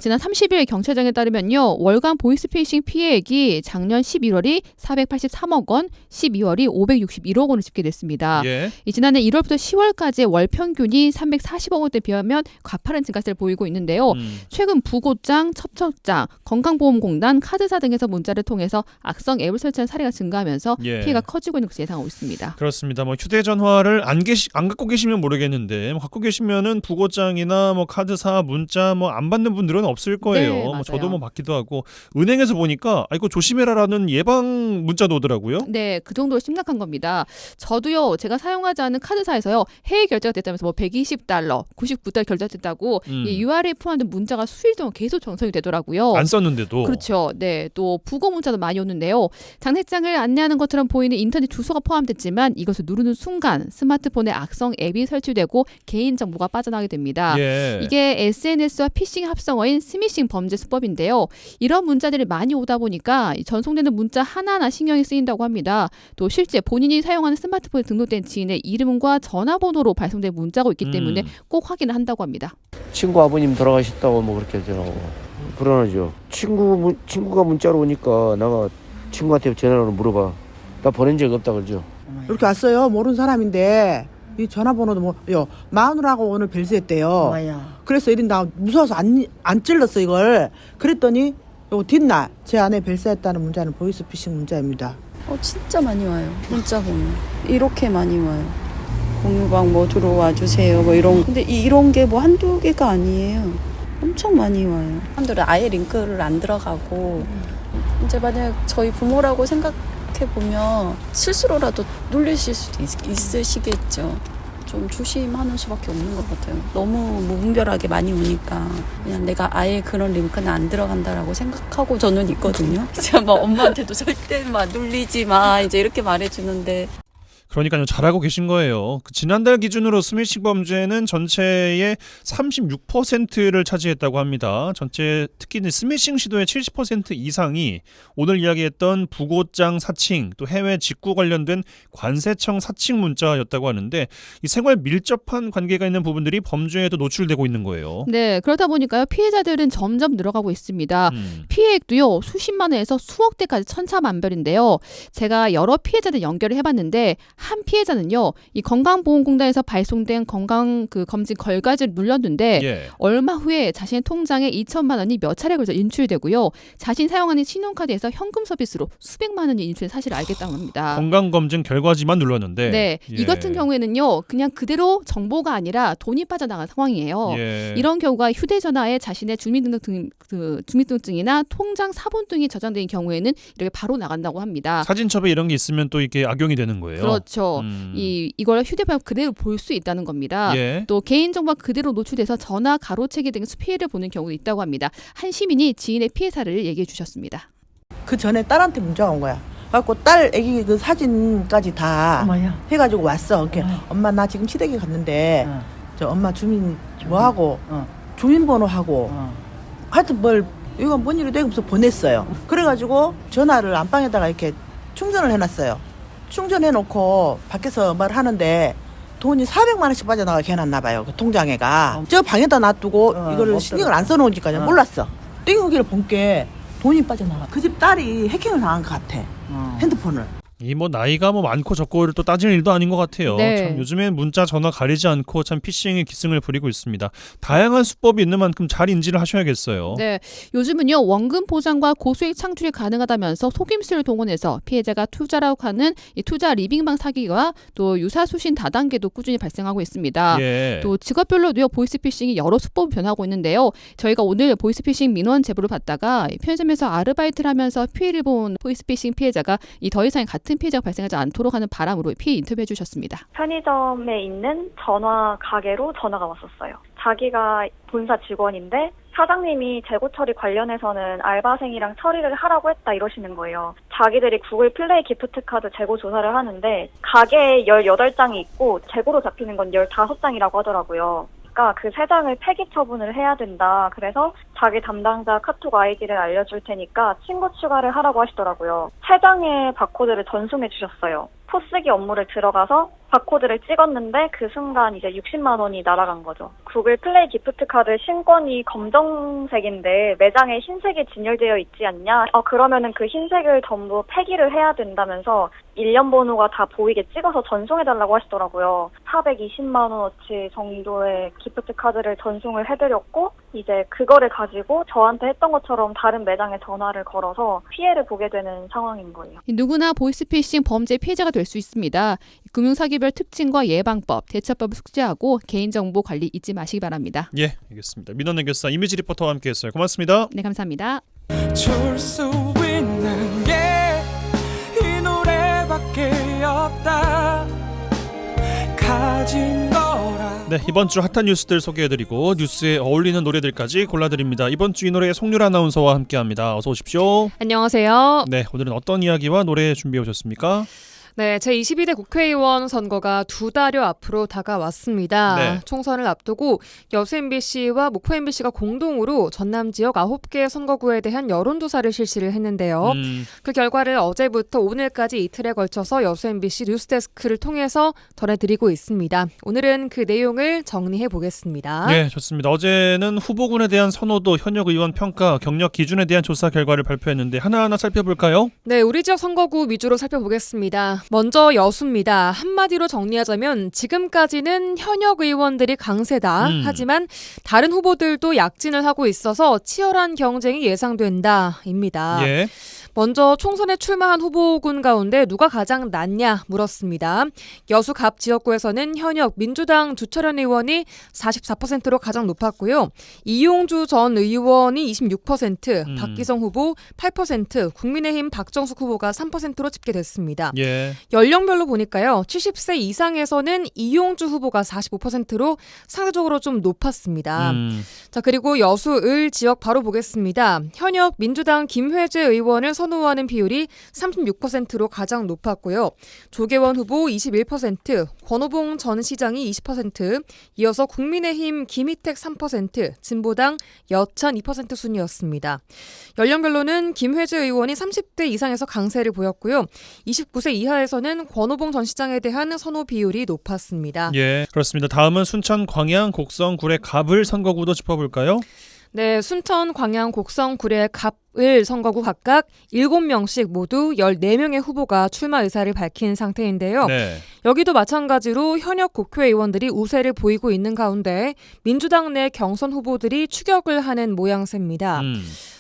지난 30일 경찰청에 따르면요. 보면요. 월간 보이스피싱 피해액이 작년 11월이 483억 원, 12월이 561억 원을 집계됐습니다. 예. 이 지난해 1월부터 10월까지의 월 평균이 340억 원대에 비하면 가파른 증가세를 보이고 있는데요. 최근 부고장, 첩첩장, 건강보험공단, 카드사 등에서 문자를 통해서 악성 앱을 설치한 사례가 증가하면서 예. 피해가 커지고 있는 것으로 예상하고 있습니다. 그렇습니다. 뭐 휴대전화를 안 갖고 계시면 모르겠는데 뭐 갖고 계시면은 부고장이나 뭐 카드사 문자 뭐 안 받는 분들은 없을 거예요. 네, 뭐 맞아요. 저도 뭐 받기도 하고 은행에서 보니까 이거 조심해라라는 예방 문자도 오더라고요. 네, 그 정도로 심각한 겁니다. 저도요, 제가 사용하지 않은 카드사에서요, 해외 결제가 됐다면서 뭐 $120, $99 결제됐다고 이 URL에 포함된 문자가 수일 동안 계속 전송이 되더라고요. 안 썼는데도. 그렇죠. 네, 또 부고 문자도 많이 오는데요. 장례장을 안내하는 것처럼 보이는 인터넷 주소가 포함됐지만 이것을 누르는 순간 스마트폰에 악성 앱이 설치되고 개인 정보가 빠져나가게 됩니다. 예. 이게 SNS와 피싱의 합성어인 스미싱 범죄 수법인데요. 이런 문자들이 많이 오다 보니까 이 전송되는 문자 하나하나 신경이 쓰인다고 합니다. 또 실제 본인이 사용하는 스마트폰에 등록된 지인의 이름과 전화번호로 발송된 문자가 있기 때문에 꼭 확인을 한다고 합니다. 친구 아버님 돌아가셨다고 뭐 그렇게 하더라고. 불안하죠. 친구가 문자로 오니까 내가 친구한테 전화로 물어봐. 나 보낸 적 없다 그러죠. 이렇게 왔어요. 모르는 사람인데 이 전화번호도 뭐요. 마누라하고 오늘 별세했대요. 그래서 이린 나 무서워서 안 찔렀어 이걸. 그랬더니 요 뒷날 제 아내 별세했다는 문자는 보이스피싱 문자입니다. 진짜 많이 와요. 문자 보면 이렇게 많이 와요. 공유방 뭐 들어와 주세요 뭐 이런. 근데 이런 게 뭐 한두 개가 아니에요. 엄청 많이 와요. 사람들은 아예 링크를 안 들어가고 이제 만약 저희 부모라고 생각해보면 스스로라도 눌리실 수도 있으시겠죠. 좀 조심하는 수밖에 없는 것 같아요. 너무 무분별하게 많이 오니까 그냥 내가 아예 그런 링크는 안 들어간다라고 생각하고 저는 있거든요. 제가 막 엄마한테도 절대 막 눌리지 마 이제 이렇게 말해주는데. 그러니까요, 잘하고 계신 거예요. 지난달 기준으로 스미싱 범죄는 전체의 36%를 차지했다고 합니다. 전체 특히 스미싱 시도의 70% 이상이 오늘 이야기했던 부고장 사칭, 또 해외 직구 관련된 관세청 사칭 문자였다고 하는데 이 생활 밀접한 관계가 있는 부분들이 범죄에도 노출되고 있는 거예요. 네, 그러다 보니까요 피해자들은 점점 늘어가고 있습니다. 피해액도요 수십만 원에서 수억 대까지 천차만별인데요. 제가 여러 피해자들 연결을 해봤는데 한 피해자는요, 이 건강보험공단에서 발송된 건강 검진 결과지를 눌렀는데 얼마 후에 자신의 통장에 2천만 원이 몇 차례 걸쳐 인출되고요. 자신 사용하는 신용카드에서 현금 서비스로 수백만 원이 인출된 사실을 알겠다고 합니다. 건강검진 결과지만 눌렀는데. 네, 이 같은 경우에는요, 그냥 그대로 정보가 아니라 돈이 빠져나간 상황이에요. 이런 경우가 휴대전화에 자신의 주민등록증이나 통장 사본 등이 저장된 경우에는 이렇게 바로 나간다고 합니다. 사진첩에 이런 게 있으면 또 이게 악용이 되는 거예요. 그렇죠. 이걸 휴대폰 그대로 볼 수 있다는 겁니다. 또 개인정보가 그대로 노출돼서 전화 가로채기 등의 피해를 보는 경우도 있다고 합니다. 한 시민이 지인의 피해 사례를 얘기해 주셨습니다. 그 전에 딸한테 문자가 온 거야. 그래갖고 딸 애기 그 사진까지 다 해가지고 왔어. 이렇게 엄마 나 지금 시댁에 갔는데 저 엄마 주민 뭐하고 주민번호하고 하여튼 이거 뭔 일이 되고 보냈어요. 그래가지고 전화를 안방에다가 이렇게 충전을 해놨어요. 충전해놓고 밖에서 뭘 하는데 돈이 400만 원씩 빠져나가게 해놨나 봐요. 그 통장에가. 저 방에다 놔두고 이거를 신경을 안 써놓으니까 몰랐어. 땡기기를 본 게 돈이 빠져나가. 그 집 딸이 해킹을 당한 것 같아. 핸드폰을. 이 나이가 많고 적고를 또 따지는 일도 아닌 것 같아요. 네. 참 요즘엔 문자 전화 가리지 않고 참 피싱의 기승을 부리고 있습니다. 다양한 수법이 있는 만큼 잘 인지를 하셔야겠어요. 네, 요즘은요 원금 보장과 고수익 창출이 가능하다면서 속임수를 동원해서 피해자가 투자라고 하는 이 투자 리빙방 사기와 또 유사수신 다단계도 꾸준히 발생하고 있습니다. 또 직업별로도요 보이스피싱이 여러 수법이 변하고 있는데요. 저희가 오늘 보이스피싱 민원 제보를 받다가 편의점에서 아르바이트를 하면서 피해를 본 보이스피싱 피해자가 더 이상 같은 피해자가 발생하지 않도록 하는 바람으로 피해 인터뷰해 주셨습니다. 편의점에 있는 전화 가게로 전화가 왔었어요. 자기가 본사 직원인데 사장님이 재고 처리 관련해서는 알바생이랑 처리를 하라고 했다 이러시는 거예요. 자기들이 구글 플레이 기프트카드 재고 조사를 하는데 가게에 18장이 있고 재고로 잡히는 건 15장이라고 하더라고요. 그 3장을 폐기 처분을 해야 된다. 그래서 자기 담당자 카톡 아이디를 알려줄 테니까 친구 추가를 하라고 하시더라고요. 3장의 바코드를 전송해 주셨어요. 포스기 업무를 들어가서 바코드를 찍었는데 그 순간 이제 60만 원이 날아간 거죠. 구글 플레이 기프트 카드 신권이 검정색인데 매장에 흰색이 진열되어 있지 않냐? 그러면은 그 흰색을 전부 폐기를 해야 된다면서 일련 번호가 다 보이게 찍어서 전송해달라고 하시더라고요. 420만 원어치 정도의 기프트 카드를 전송을 해드렸고 이제 그거를 가지고 저한테 했던 것처럼 다른 매장에 전화를 걸어서 피해를 보게 되는 상황인 거예요. 누구나 보이스피싱 범죄 피해자가 될 수 있습니다. 금융사기별 특징과 예방법, 대처법을 숙지하고 개인정보 관리 잊지 마시기 바랍니다. 예, 알겠습니다. 민원 해결사 이미지 리포터와 함께했어요. 고맙습니다. 네, 감사합니다. 좋을 수 있는 게 이 노래밖에 없다 가진 거라. 네, 이번 주 핫한 뉴스들 소개해드리고 뉴스에 어울리는 노래들까지 골라드립니다. 이번 주 이 노래 송유라 아나운서와 함께합니다. 어서 오십시오. 안녕하세요. 네, 오늘은 어떤 이야기와 노래 준비해 오셨습니까? 네, 제22대 국회의원 선거가 2달여 앞으로 다가왔습니다. 네. 총선을 앞두고 여수 MBC와 목포 MBC가 공동으로 전남 지역 9개 선거구에 대한 여론조사를 실시를 했는데요. 그 결과를 어제부터 오늘까지 이틀에 걸쳐서 여수 MBC 뉴스데스크를 통해서 전해드리고 있습니다. 오늘은 그 내용을 정리해 보겠습니다. 네, 좋습니다. 어제는 후보군에 대한 선호도, 현역 의원 평가, 경력 기준에 대한 조사 결과를 발표했는데 하나하나 살펴볼까요? 네, 우리 지역 선거구 위주로 살펴보겠습니다. 먼저 여수입니다. 한마디로 정리하자면 지금까지는 현역 의원들이 강세다. 하지만 다른 후보들도 약진을 하고 있어서 치열한 경쟁이 예상된다입니다. 예. 먼저 총선에 출마한 후보군 가운데 누가 가장 낫냐 물었습니다. 여수 갑 지역구에서는 현역 민주당 주철현 의원이 44%로 가장 높았고요. 이용주 전 의원이 26%, 박기성 후보 8%, 국민의힘 박정숙 후보가 3%로 집계됐습니다. 예. 연령별로 보니까요. 70세 이상에서는 이용주 후보가 45%로 상대적으로 좀 높았습니다. 자, 그리고 여수 을 지역 바로 보겠습니다. 현역 민주당 김회재 의원을 선호하는 비율이 36%로 가장 높았고요. 조계원 후보 21%, 권오봉 전 시장이 20%, 이어서 국민의힘 김희택 3%, 진보당 여찬 2% 순이었습니다. 연령별로는 김회재 의원이 30대 이상에서 강세를 보였고요. 29세 이하에서는 권오봉 전 시장에 대한 선호 비율이 높았습니다. 예, 그렇습니다. 다음은 순천, 광양, 곡성, 구례, 갑을 선거구도 짚어볼까요? 네, 순천, 광양, 곡성, 구례, 갑을 선거구 각각 7명씩 모두 14명의 후보가 출마 의사를 밝힌 상태인데요. 네. 여기도 마찬가지로 현역 국회의원들이 우세를 보이고 있는 가운데 민주당 내 경선 후보들이 추격을 하는 모양새입니다.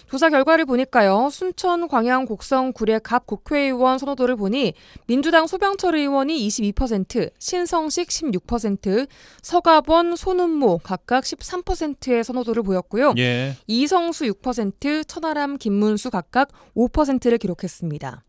조사 결과를 보니까요. 순천, 광양, 곡성, 구례, 갑 국회의원 선호도를 보니 민주당 소병철 의원이 22%, 신성식 16%, 서가번, 손은모 각각 13%의 선호도를 보였고요. 예. 이성수 6%, 천하람, 김문수 각각 5%를 기록했습니다.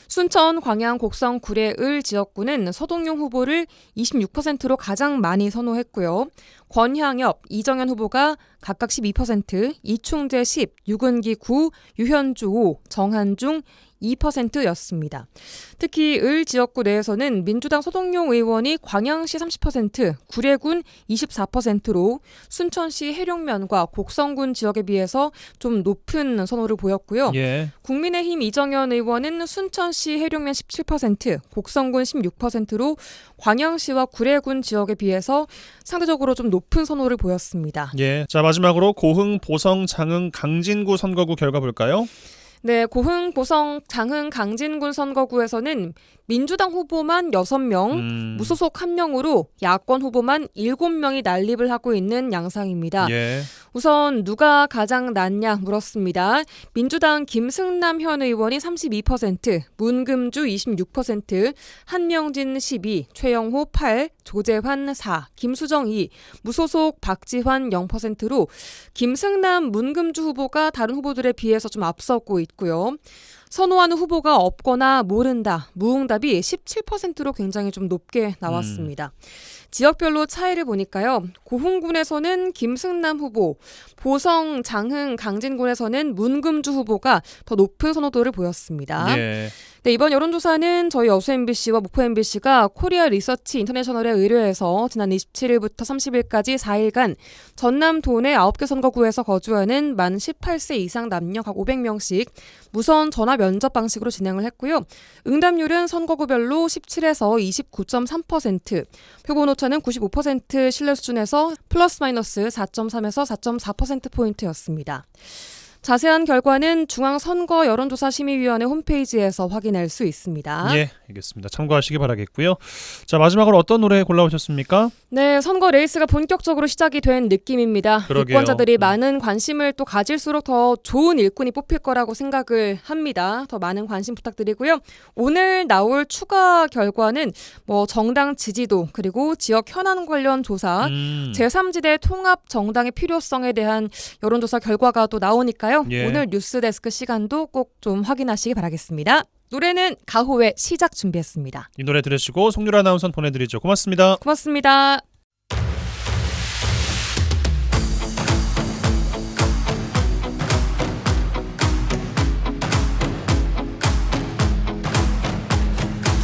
순천, 광양, 곡성, 구례, 을 지역구는 서동용 후보를 26%로 가장 많이 선호했고요. 권향엽, 이정현 후보가 각각 12%, 이충재 10, 유근기 9, 유현주 5, 정한중 2%였습니다. 특히 을 지역구 내에서는 민주당 서동용 의원이 광양시 30%, 구례군 24%로 순천시 해룡면과 곡성군 지역에 비해서 좀 높은 선호를 보였고요. 예. 국민의힘 이정현 의원은 순천시 해룡면 17%, 곡성군 16%로 광양시와 구례군 지역에 비해서 상대적으로 좀 높은 선호를 보였습니다. 예. 자, 마지막으로 고흥, 보성, 장흥, 강진구 선거구 결과 볼까요? 네, 고흥, 보성, 장흥, 강진군 선거구에서는 민주당 후보만 6명, 무소속 1명으로 야권 후보만 7명이 난립을 하고 있는 양상입니다. 예. 우선 누가 가장 낫냐 물었습니다. 민주당 김승남 현 의원이 32%, 문금주 26%, 한명진 12, 최영호 8, 조재환 4, 김수정 2, 무소속 박지환 0%로 김승남, 문금주 후보가 다른 후보들에 비해서 좀 앞서고 있고요. 선호하는 후보가 없거나 모른다, 무응답이 17%로 굉장히 좀 높게 나왔습니다. 지역별로 차이를 보니까요. 고흥군에서는 김승남 후보, 보성, 장흥, 강진군에서는 문금주 후보가 더 높은 선호도를 보였습니다. 예. 네, 이번 여론조사는 저희 여수 MBC와 목포 MBC가 코리아 리서치 인터내셔널에 의뢰해서 지난 27일부터 30일까지 4일간 전남 도내 9개 선거구에서 거주하는 만 18세 이상 남녀 각 500명씩 무선 전화 면접 방식으로 진행을 했고요. 응답률은 선거구별로 17에서 29.3%, 표본오차는 95% 신뢰 수준에서 플러스 마이너스 4.3에서 4.4%포인트였습니다. 자세한 결과는 중앙선거 여론조사심의위원회 홈페이지에서 확인할 수 있습니다. 예, 알겠습니다. 참고하시기 바라겠고요. 자, 마지막으로 어떤 노래 골라오셨습니까? 네, 선거 레이스가 본격적으로 시작이 된 느낌입니다. 그러게요. 유권자들이 많은 관심을 또 가질수록 더 좋은 일꾼이 뽑힐 거라고 생각을 합니다. 더 많은 관심 부탁드리고요. 오늘 나올 추가 결과는 정당 지지도 그리고 지역 현안 관련 조사, 제3지대 통합 정당의 필요성에 대한 여론조사 결과가 또 나오니까요. 예. 오늘 뉴스데스크 시간도 꼭 좀 확인하시기 바라겠습니다. 노래는 가호의 시작 준비했습니다. 이 노래 들으시고 송유라 아나운서 보내드리죠. 고맙습니다. 고맙습니다.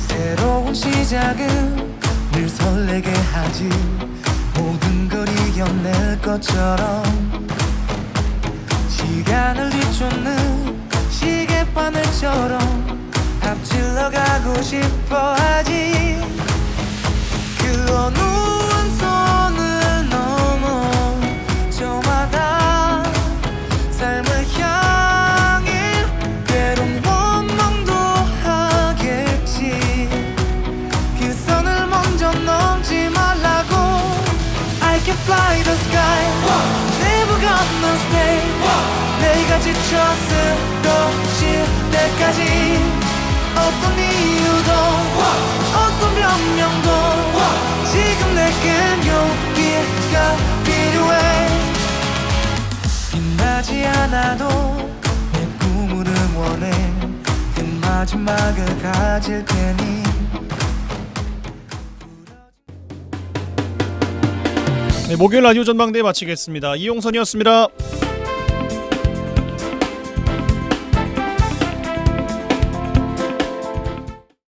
새로운 시작은 늘 설레게 하지 모든 걸 이겨낼 것처럼 시간을 뒤쫓는 시계바늘처럼 앞질러 가고 싶어 하지 그 어느 원선을 넘어 저마다 삶을 향해 때론 원망도 하겠지 그 선을 먼저 넘지 말라고 I can fly the sky Never gonna stay 내가 지쳐 쓰러질 때까지 어떤 이유도 어떤 변명도 지금 내겐 용기가 필요해 빛나지 않아도 내 꿈을 응원해 그 마지막을 가질 테니 네, 목요일 라디오 전망대 마치겠습니다. 이용선이었습니다.